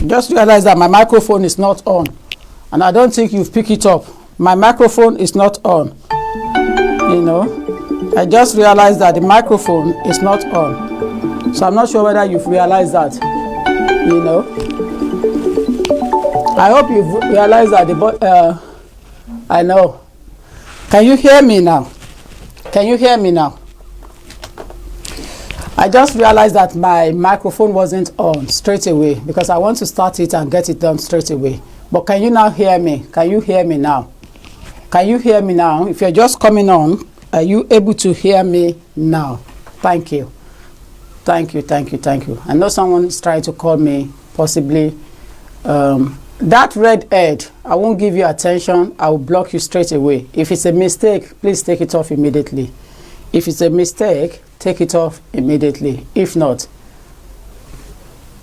Just realize that my microphone is not on, and I don't think you've picked it up. My microphone is not on. You know, I just realized that the microphone is not on. So I'm not sure whether you've realized that. You know, I hope you've realized that I know. Can you hear me now? Can you hear me now? I just realized that my microphone wasn't on straight away because I want to start it and get it done straight away. But can you now hear me? Can you hear me now? Can you hear me now? If you're just coming on, are you able to hear me now? Thank you. Thank you, thank you, thank you. I know someone is trying to call me, possibly. That red head, I won't give you attention. I will block you straight away. If it's a mistake, please take it off immediately. If it's a mistake, take it off immediately. If not,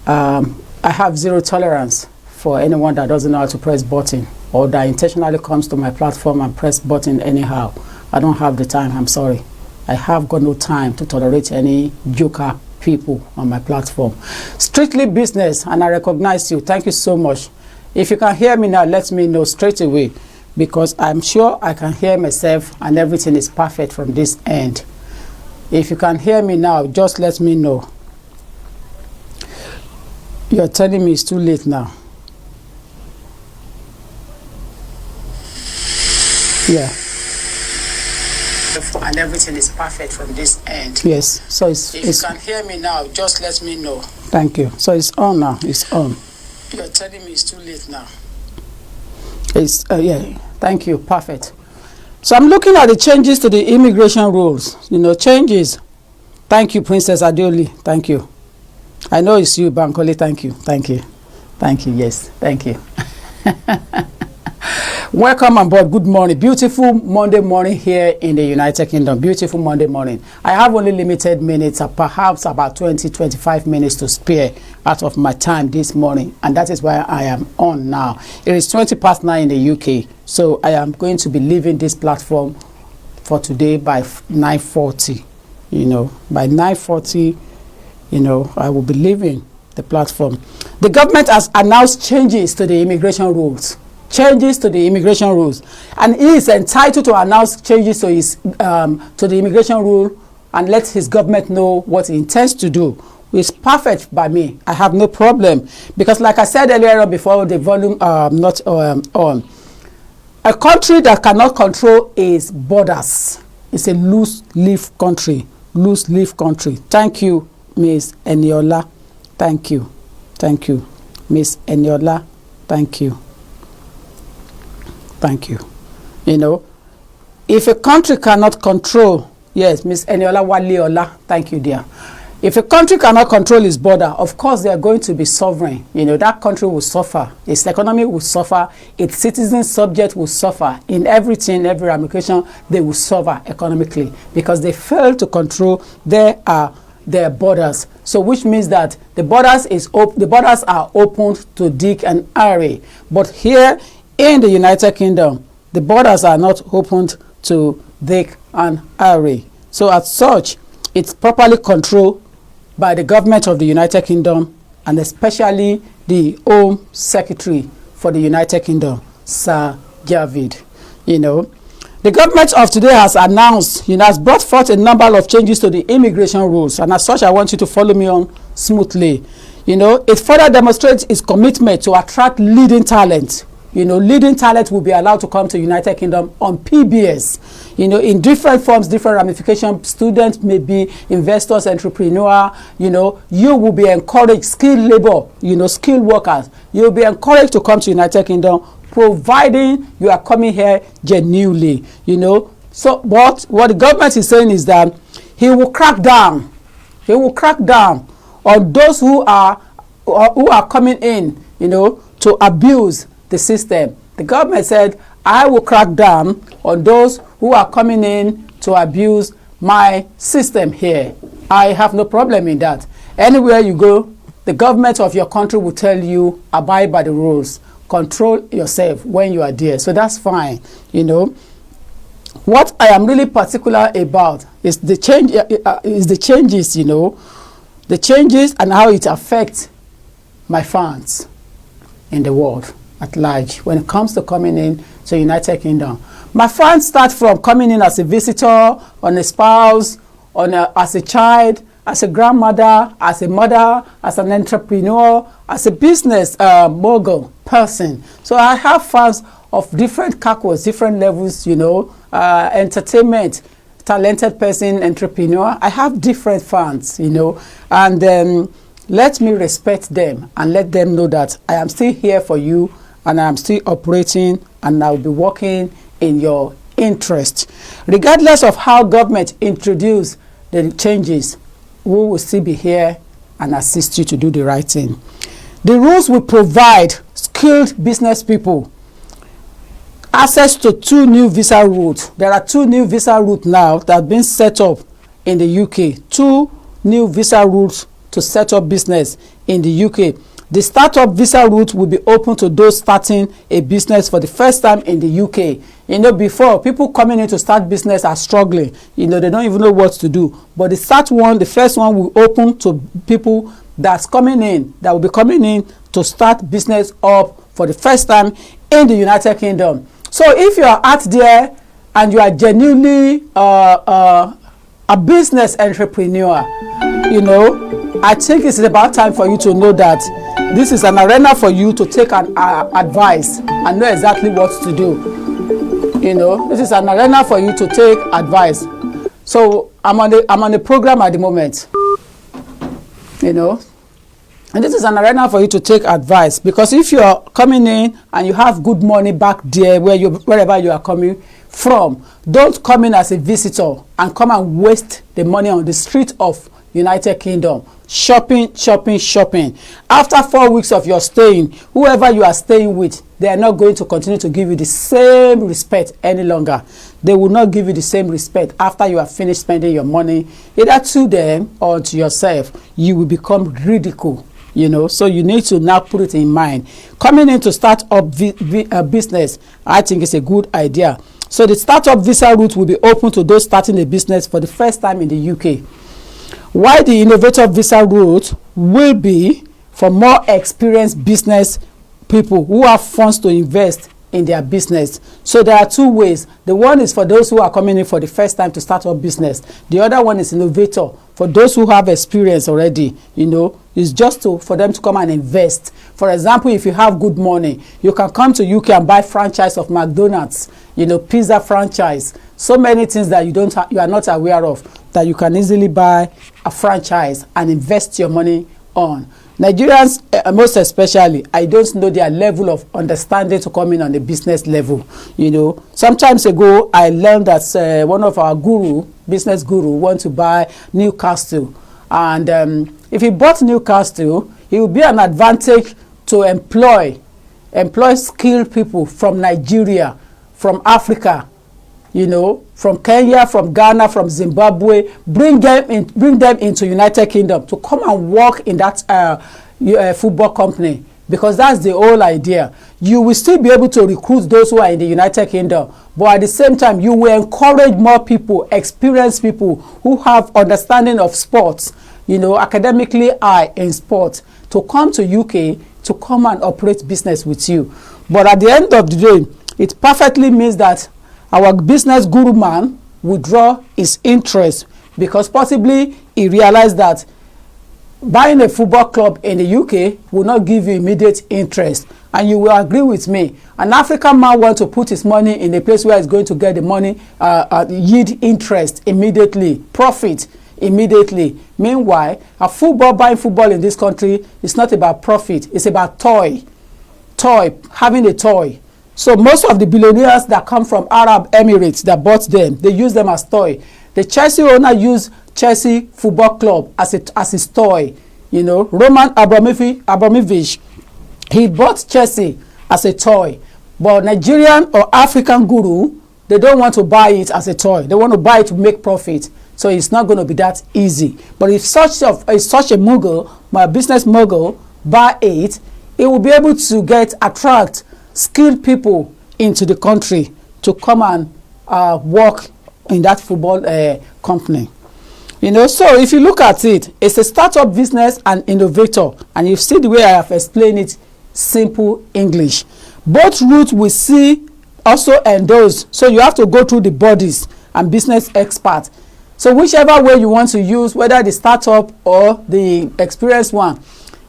I have zero tolerance for anyone that doesn't know how to press button or that intentionally comes to my platform and press button anyhow. I don't have the time, I'm sorry. I have got no time to tolerate any joker people on my platform. Strictly business, and I recognize you. Thank you so much. If you can hear me now, let me know straight away, because I'm sure I can hear myself and everything is perfect from this end. If you can hear me now, just let me know. You're telling me it's too late now. Yeah. And everything is perfect from this end. Yes. So if you can hear me now, just let me know. Thank you. So it's on now. It's on. You're telling me it's too late now. It's yeah. Thank you. Perfect. So I'm looking at the changes to the immigration rules. You know, changes. Thank you, Princess Adioli. Thank you. I know it's you, Bankole. Thank you. Thank you. Thank you. Yes. Thank you. Welcome on board. Good morning. Beautiful Monday morning here in the United Kingdom. Beautiful Monday morning. I have only limited minutes, perhaps about 20-25 minutes to spare out of my time this morning, and that is why I am on now. It is 9:20 in the UK, so I am going to be leaving this platform for today by 9:40. You know, by 9:40, you know, I will be leaving the platform. The government has announced changes to the immigration rules. Changes to the immigration rules, and he is entitled to announce changes to his to the immigration rule and let his government know what he intends to do. It's perfect by me. I have no problem, because like I said earlier before the volume not on, a country that cannot control its borders is a loose leaf country. Loose leaf country. Thank you, Miss Eniola. Thank you. Thank you, Miss Eniola. Thank you. Thank you. You know, if a country cannot control, yes, Miss Eniola Waliola, thank you, dear. If a country cannot control its border, of course they are going to be sovereign. You know, that country will suffer. Its economy will suffer. Its citizens, subjects will suffer. In everything, every ramification, they will suffer economically because they fail to control their borders. So, which means that the borders are open to Dick and Harry. But here in the United Kingdom, the borders are not opened to Dick and Harry. So as such, it's properly controlled by the government of the United Kingdom, and especially the Home Secretary for the United Kingdom, Sir Javid. You know, the government of today has announced, you know, has brought forth a number of changes to the immigration rules, and as such, I want you to follow me on smoothly. You know, it further demonstrates its commitment to attract leading talent. You know, leading talent will be allowed to come to United Kingdom on PBS, you know, in different forms, different ramifications. Students, maybe investors, entrepreneur, you know, you will be encouraged, skilled labor, you know, skilled workers, you will be encouraged to come to United Kingdom, providing you are coming here genuinely, you know. So what the government is saying is that he will crack down on those who are coming in, you know, to abuse the system. The government said, I will crack down on those who are coming in to abuse my system here. I have no problem in that. Anywhere you go, the government of your country will tell you, abide by the rules. Control yourself when you are there. So that's fine, you know. What I am really particular about is the changes, you know, the changes and how it affects my fans. in the world at large when it comes to coming in to United Kingdom. My fans start from coming in as a visitor, on a spouse, as a child, as a grandmother, as a mother, as an entrepreneur, as a business mogul person. So I have fans of different calculus, different levels, entertainment, talented person, entrepreneur. I have different fans, and let me respect them and let them know that I am still here for you and I am still operating and I will be working in your interest. Regardless of how government introduce the changes, we will still be here and assist you to do the right thing. The rules will provide skilled business people access to 2 new visa routes. There are 2 new visa routes now that have been set up in the UK. 2 new visa routes to set up business in the UK. The startup visa route will be open to those starting a business for the first time in the UK. Before, people coming in to start business are struggling. They don't even know what to do. But the first one will open to people that will be coming in to start business up for the first time in the United Kingdom. So if you are out there and you are genuinely a business entrepreneur, I think it's about time for you to know that this is an arena for you to take an advice and know exactly what to do. This is an arena for you to take advice. So I'm on the program at the moment. And this is an arena for you to take advice, because if you are coming in and you have good money back there wherever you are coming from, don't come in as a visitor and come and waste the money on the street of United Kingdom shopping. After 4 weeks of your staying, whoever you are staying with, they are not going to continue to give you the same respect any longer. They will not give you the same respect after you have finished spending your money, either to them or to yourself. You will become ridiculed. So you need to now put it in mind. Coming in to start up business, I think it's a good idea. So the startup visa route will be open to those starting a business for the first time in the UK. While the innovator visa route will be for more experienced business people who have funds to invest in their business. So there are 2 ways. The one is for those who are coming in for the first time to start up business. The other one is innovator, for those who have experience already. It's just for them to come and invest. For example, if you have good money, you can come to UK and buy franchise of McDonald's, pizza franchise. So many things that you are not aware of, that you can easily buy a franchise and invest your money on. Nigerians, most especially, I don't know their level of understanding to come in on the business level. Sometimes ago, I learned that one of our business guru, want to buy Newcastle. And if he bought Newcastle, it would be an advantage to employ skilled people from Nigeria, from Africa, from Kenya, from Ghana, from Zimbabwe, bring them into United Kingdom to come and work in that football company, because that's the whole idea. You will still be able to recruit those who are in the United Kingdom, but at the same time, you will encourage more people, experienced people who have understanding of sports, academically high in sports, to come to UK to come and operate business with you. But at the end of the day, it perfectly means that our business guru man will draw his interest, because possibly he realized that buying a football club in the UK will not give you immediate interest. And you will agree with me, an African man wants to put his money in a place where he's going to get the money, yield interest immediately, profit immediately. Meanwhile, buying football in this country is not about profit, it's about having a toy. So most of the billionaires that come from Arab Emirates that bought them, they use them as toy. The Chelsea owner used Chelsea Football Club as his toy. Roman Abramovich, he bought Chelsea as a toy. But Nigerian or African guru, they don't want to buy it as a toy. They want to buy it to make profit. So it's not going to be that easy. But if such a mogul, my business mogul, buy it, it will be able to attract skilled people into the country to come and work in that football company. So if you look at it, it's a startup business and innovator, and you see the way I have explained it simple English. Both routes we see also endorse, so you have to go through the bodies and business experts. So whichever way you want to use, whether the startup or the experienced one,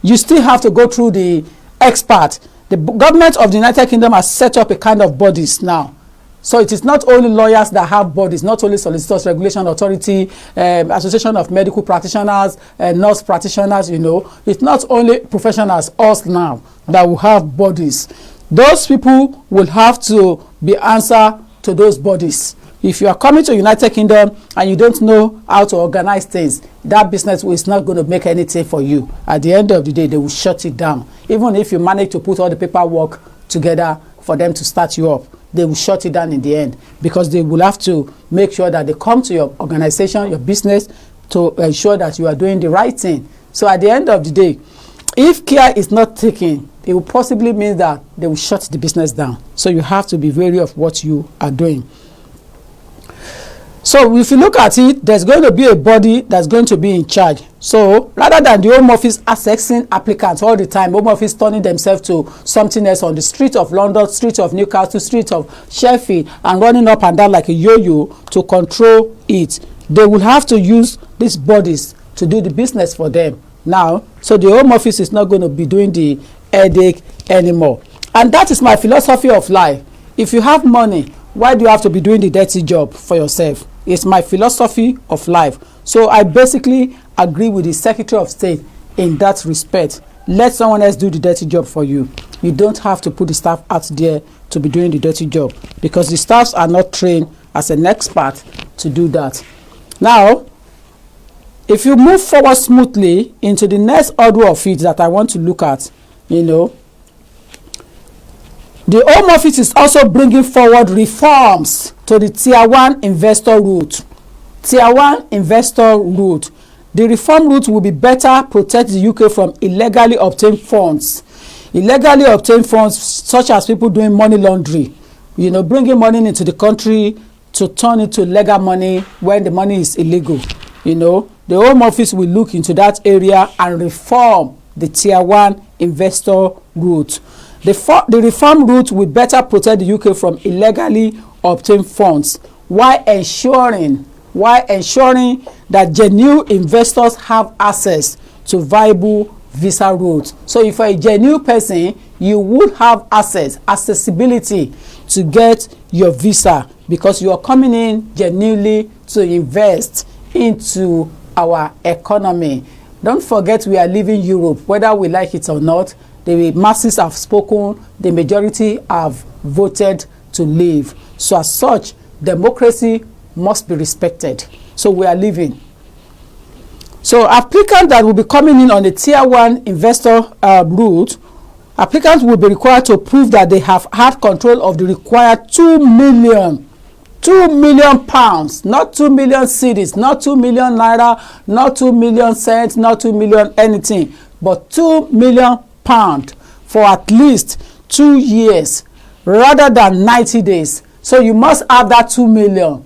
you still have to go through the expert. The government of the United Kingdom has set up a kind of bodies now. So it is not only lawyers that have bodies, not only Solicitors Regulation Authority, Association of Medical Practitioners, nurse practitioners, you know. It's not only professionals, us now, that will have bodies. Those people will have to be answer to those bodies. If you are coming to United Kingdom and you don't know how to organize things, that business is not going to make anything for you. At the end of the day, they will shut it down. Even if you manage to put all the paperwork together for them to start you up, they will shut it down in the end, because they will have to make sure that they come to your organization, your business, to ensure that you are doing the right thing. So at the end of the day, if care is not taken, it will possibly mean that they will shut the business down. So you have to be wary of what you are doing. So if you look at it, there's going to be a body that's going to be in charge. So rather than the Home Office assessing applicants all the time, Home Office turning themselves to something else on the street of London, street of Newcastle, street of Sheffield, and running up and down like a yo-yo to control it, they will have to use these bodies to do the business for them now. So the Home Office is not going to be doing the headache anymore. And that is my philosophy of life. If you have money, why do you have to be doing the dirty job for yourself? It's my philosophy of life. So I basically agree with the Secretary of State in that respect. Let someone else do the dirty job for you. You don't have to put the staff out there to be doing the dirty job, because the staffs are not trained as an expert to do that. Now, if you move forward smoothly into the next order of it that I want to look at, you know, the Home Office is also bringing forward reforms to the Tier 1 investor route. Tier 1 investor route. The reform route will be better protect the UK from illegally obtained funds. Illegally obtained funds, such as people doing money laundering, you know, bringing money into the country to turn it to legal money when the money is illegal. You know, the Home Office will look into that area and reform the Tier 1 investor route. The reform route will better protect the UK from illegally obtained funds while ensuring that genuine investors have access to viable visa routes. So if you're a genuine person, you would have accessibility to get your visa, because you are coming in genuinely to invest into our economy. Don't forget, we are leaving Europe, whether we like it or not. The masses have spoken, the majority have voted to leave. So as such, democracy must be respected. So we are leaving. So applicants that will be coming in on the Tier 1 investor route, applicants will be required to prove that they have had control of the required 2 million pounds, not 2 million cedis, not 2 million naira, not 2 million cents, not 2 million anything, but 2 million pounds for at least 2 years rather than 90 days. So you must have that 2 million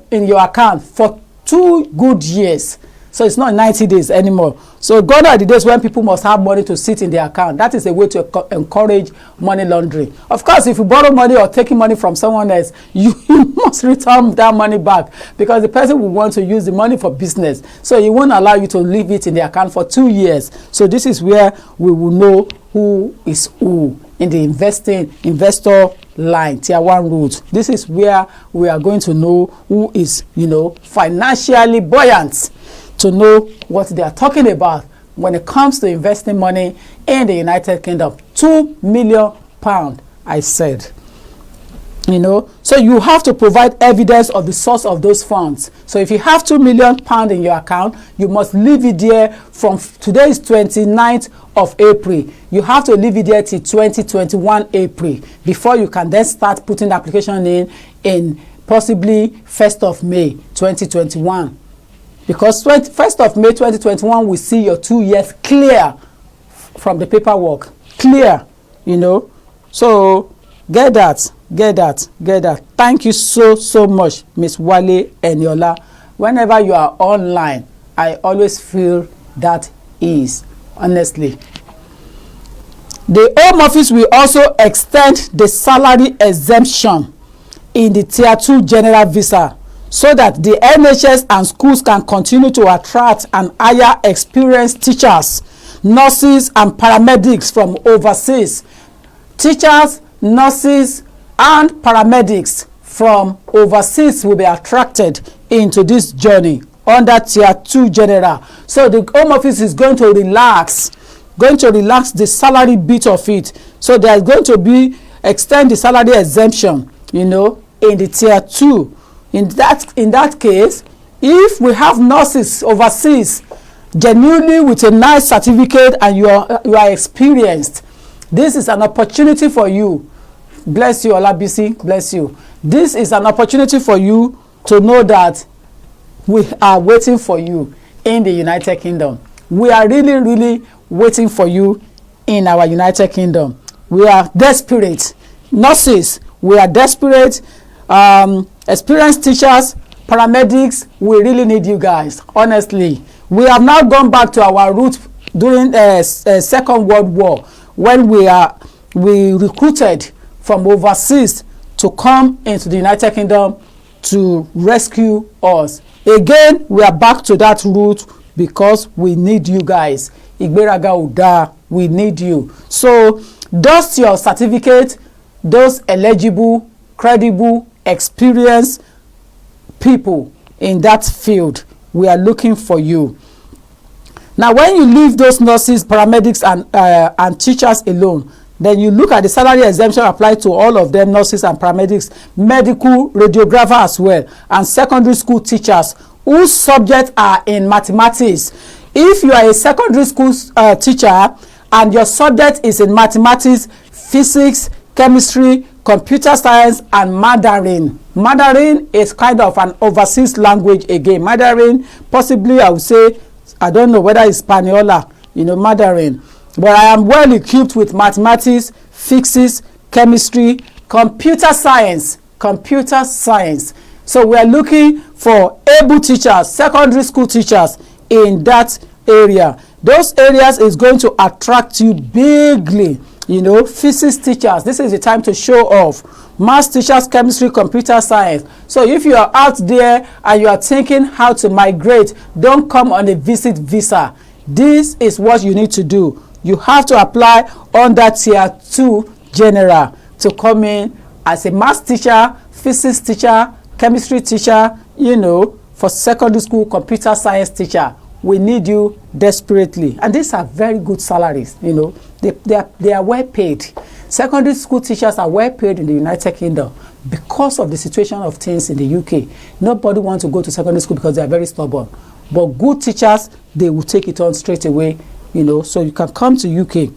in your account for 2 good years. So it's not 90 days anymore. So gone are the days when people must have money to sit in their account. That is a way to encourage money laundering. Of course, if you borrow money or taking money from someone else, you must return that money back, because the person will want to use the money for business. So he won't allow you to leave it in the account for 2 years. So this is where we will know who is who in the investor line, Tier 1 route. This is where we are going to know who is, you know, financially buoyant, to know what they are talking about when it comes to investing money in the United Kingdom. 2 million pounds, I said. You know, so you have to provide evidence of the source of those funds. So if you have 2 million pounds in your account, you must leave it there from today is 29th of April. You have to leave it there till 2021 April before you can then start putting the application in possibly 1st of May 2021. Because 1st of May 2021 will see your 2 years clear from the paperwork. Clear, you know. So get that. Thank you so much, Miss Wale Eniola. Whenever you are online, I always feel that ease, honestly. The Home Office will also extend the salary exemption in the Tier 2 general visa so that the NHS and schools can continue to attract and hire experienced teachers, nurses and paramedics from overseas. Teachers, nurses and paramedics from overseas will be attracted into this journey under Tier 2 general. So the Home Office is going to relax the salary bit of it. So there is going to be extend the salary exemption, in the Tier 2. In that case, if we have nurses overseas genuinely with a nice certificate and you are experienced, this is an opportunity for you. Bless you, Olabisi, bless you. This is an opportunity for you to know that we are waiting for you in the United Kingdom. We are really, really waiting for you in our United Kingdom. We are desperate. Nurses, we are desperate. Experienced teachers, paramedics, we really need you guys. Honestly, we have now gone back to our roots during Second World War, when we recruited from overseas to come into the United Kingdom to rescue us. Again, we are back to that route because we need you guys. Igberaga Uda, we need you. So dust your certificate, those eligible, credible, experienced people in that field. We are looking for you. Now, when you leave those nurses, paramedics and teachers alone, then you look at the salary exemption applied to all of them, nurses and paramedics, medical, radiographer as well, and secondary school teachers whose subjects are in mathematics. If you are a secondary school teacher and your subject is in mathematics, physics, chemistry, computer science and Mandarin. Mandarin is kind of an overseas language again. Mandarin, possibly I would say, I don't know whether it's Spaniola, Mandarin. But I am well equipped with mathematics, physics, chemistry, computer science. So we are looking for able teachers, secondary school teachers in that area. Those areas is going to attract you bigly. Physics teachers, this is the time to show off. Math teachers, chemistry, computer science. So if you are out there and you are thinking how to migrate, don't come on a visit visa. This is what you need to do. You have to apply under Tier 2 general to come in as a math teacher, physics teacher, chemistry teacher, for secondary school, computer science teacher. We need you desperately. And these are very good salaries, They are well paid. Secondary school teachers are well paid in the United Kingdom because of the situation of things in the UK. Nobody wants to go to secondary school because they are very stubborn. But good teachers, they will take it on straight away, so you can come to UK.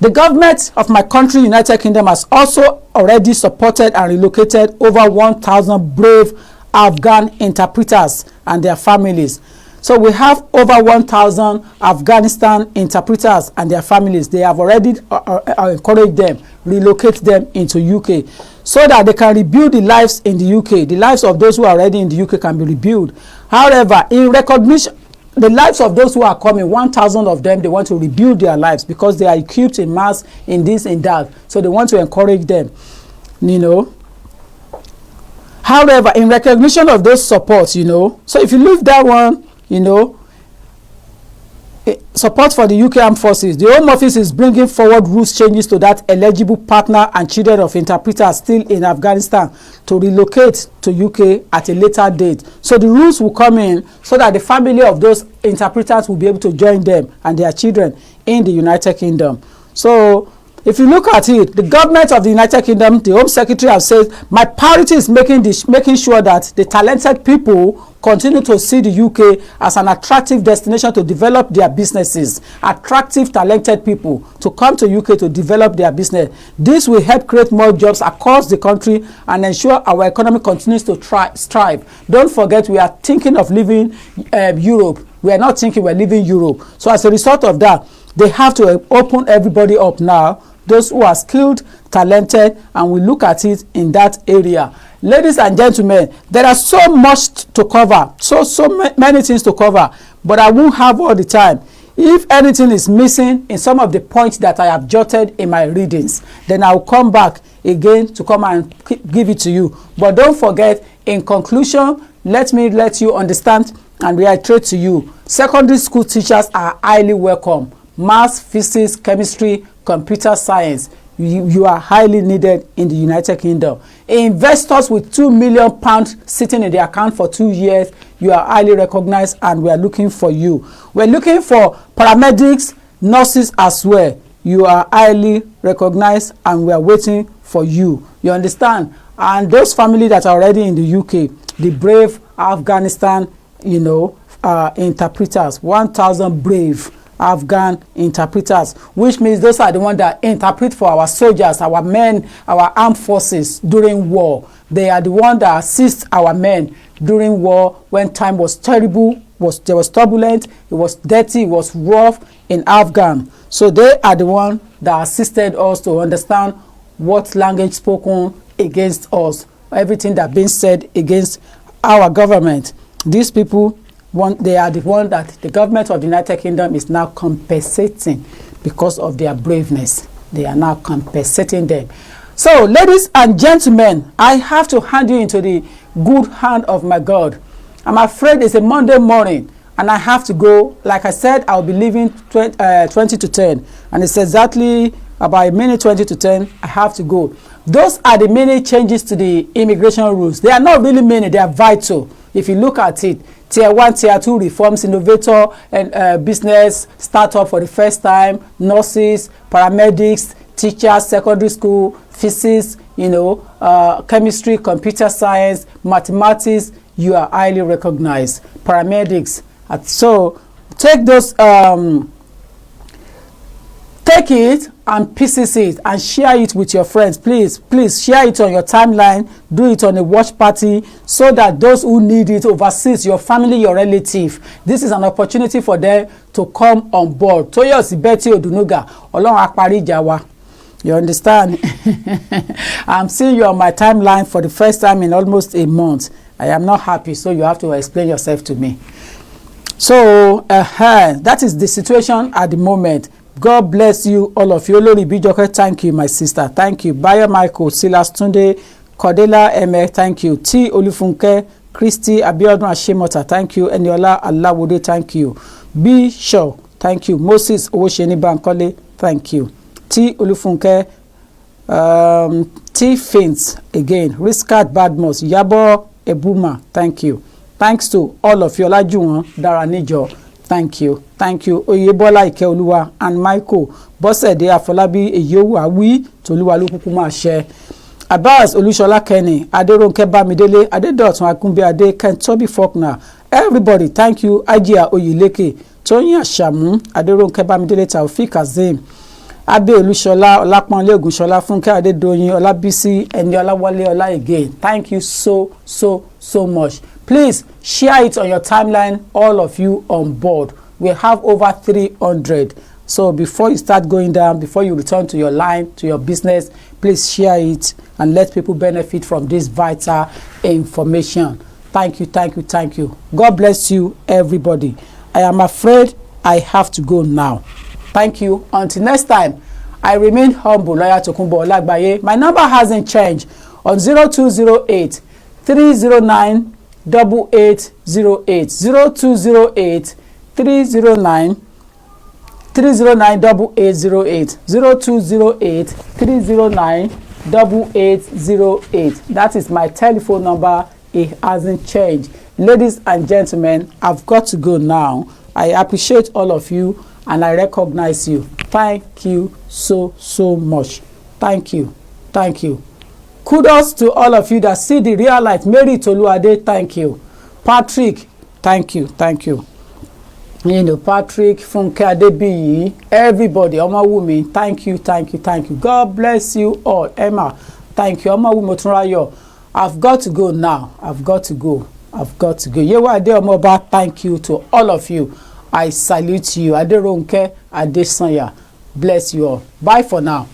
The government of my country, United Kingdom, has also already supported and relocated over 1,000 brave Afghan interpreters and their families. So we have over 1,000 Afghanistan interpreters and their families. They have already encouraged them, relocate them into UK so that they can rebuild the lives in the UK. The lives of those who are already in the UK can be rebuilt. However, in recognition, the lives of those who are coming, 1,000 of them, they want to rebuild their lives because they are equipped in mass, in this, in that. So they want to encourage them, However, in recognition of those supports, so if you leave that one, support for the UK Armed Forces, the Home Office is bringing forward rules changes to that eligible partner and children of interpreters still in Afghanistan to relocate to UK at a later date. So the rules will come in so that the family of those interpreters will be able to join them and their children in the United Kingdom. So if you look at it, the government of the United Kingdom, the Home Secretary has said, my priority is making sure that the talented people continue to see the UK as an attractive destination to develop their businesses. Attractive, talented people to come to UK to develop their business. This will help create more jobs across the country and ensure our economy continues to strive. Don't forget, we are thinking of leaving Europe. We are not thinking we're leaving Europe. So as a result of that, they have to open everybody up now, those who are skilled, talented, and we look at it in that area. Ladies and gentlemen, there are so much to cover, so many things to cover, but I won't have all the time. If anything is missing in some of the points that I have jotted in my readings, then I will come back again to come and give it to you. But don't forget, in conclusion, let me let you understand and reiterate to you, secondary school teachers are highly welcome. Maths, physics, chemistry, computer science, you are highly needed in the United Kingdom. Investors with £2 million sitting in their account for 2 years, you are highly recognized, and we are looking for you. We're looking for paramedics, nurses as well. You are highly recognized, and we are waiting for you. You understand? And those families that are already in the UK, the brave Afghanistan, interpreters, 1,000 brave Afghan interpreters, which means those are the ones that interpret for our soldiers, our men, our armed forces during war. They are the ones that assist our men during war when time was terrible, there was turbulent, it was dirty, it was rough in Afghan. So they are the ones that assisted us to understand what language spoken against us, everything that being said against our government. These people, they are the one that the government of the United Kingdom is now compensating because of their braveness. They are now compensating them. So, ladies and gentlemen, I have to hand you into the good hand of my God. I'm afraid it's a Monday morning and I have to go. Like I said, I'll be leaving 20 to 10, and it's exactly about a minute 20 to 10. I have to go. Those are the many changes to the immigration rules. They are not really many, they are vital. If you look at it, Tier 1, Tier 2 reforms, innovator and business startup for the first time, nurses, paramedics, teachers, secondary school, physics, chemistry, computer science, mathematics, you are highly recognized. Paramedics. So take those, take it and pieces it and share it with your friends. Please share it on your timeline. Do it on a watch party so that those who need it overseas, your family, your relative, this is an opportunity for them to come on board. Toyosi Betty Odunuga, Ọlọ́run apari ìjà wa. You understand? I'm seeing you on my timeline for the first time in almost a month. I am not happy, so you have to explain yourself to me. So that is the situation at the moment. God bless you, all of you. Olori Bijoke, thank you, my sister. Thank you. Bayo Michael, Silas Tunde, Cordela Eme, thank you. T. Olufunke, Christy, Abiodun Ashemota, thank you. Eniola Alawode, thank you. B. Shaw, thank you. Moses Owosheni Bankole, thank you. T. Olufunke, T. Fins, again. Riskat Badmos, Yabo Ebuma, thank you. Thanks to all of you. Olajuwon Daranijo, thank you. Thank you. Oyebola Ikeoluwa and Michael Bosede Afolabi Eyowu Awi Toluwa Lukuku ma share. Abbas Olushola Kenny, Aderonke Bamidele, Adedotun Akunbi Ade, Kentobi Faulkner. Everybody, thank you. Ajia Oyileke, Toyin Ashamu, Aderonke Bamidele, Taufik Azim, Abe Olushola, Olaponle Ogunshola, Funke Adedoyin, Olabisi, Eniola Wale Ola again. Thank you so much. Please share it on your timeline, all of you on board. We have over 300. So before you start going down, before you return to your line, to your business, please share it and let people benefit from this vital information. Thank you, thank you, thank you. God bless you, everybody. I am afraid I have to go now. Thank you. Until next time, I remain humble, Lawyer Tokunbo Olagbaye. My number hasn't changed on 0208 309 8808 0208 309 8808 0208 309 8808. That is my telephone number. It hasn't changed. Ladies and gentlemen, I've got to go now. I appreciate all of you and I recognize you. Thank you so much. Thank you. Kudos to all of you that see the real light. Mary Toluade, thank you. Patrick, thank you. Patrick, Funke Adebiyi, everybody, Omawumi, thank you. God bless you all. Emma, thank you. Omawumi Otunrayo, I've got to go now. I've got to go. Yewade Omoba, thank you to all of you. I salute you. Aderonke Adesanya, bless you all. Bye for now.